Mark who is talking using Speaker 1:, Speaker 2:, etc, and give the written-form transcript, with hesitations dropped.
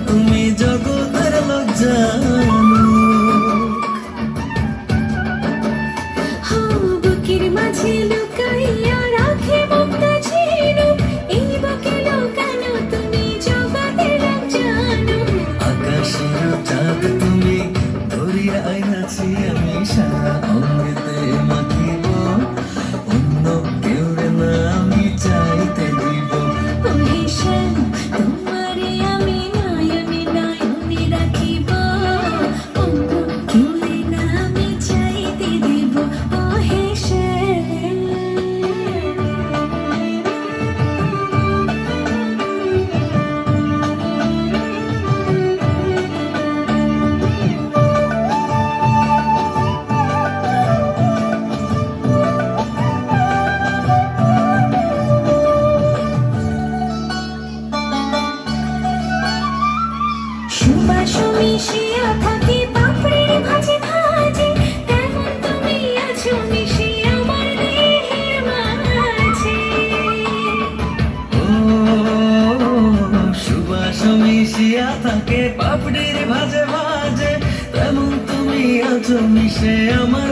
Speaker 1: তুমি জগতের লজ্জা
Speaker 2: বুকের মাঝে লুকাইয়া রাখে মুক্তা ঝিনুক, এই বুকে লুকানো তুমি জগতের জানো।
Speaker 1: আকাশের চাঁদ তুমি ধরিয়া আইনাছি আমি সারা অঙ্গেতে মাখিব, অন্য কেউ না আমি চাইতে দিব।
Speaker 2: ওহে শ্যাম, তোমারে আমি নয়নে রাখিব, অন্য কেউ না আমি চাইতে দিব। ওহে শ্যাম, সুবাস মিশিয়া থাকে পাপড়ির ভাজে ভাজে, তেমন তুমি আছো মিশে আমার দেহের মাঝে।
Speaker 1: ও সুবাস মিশিয়া থাকে পাপড়ির ভাজে ভাজে, তেমন তুমি আছো মিশে আমার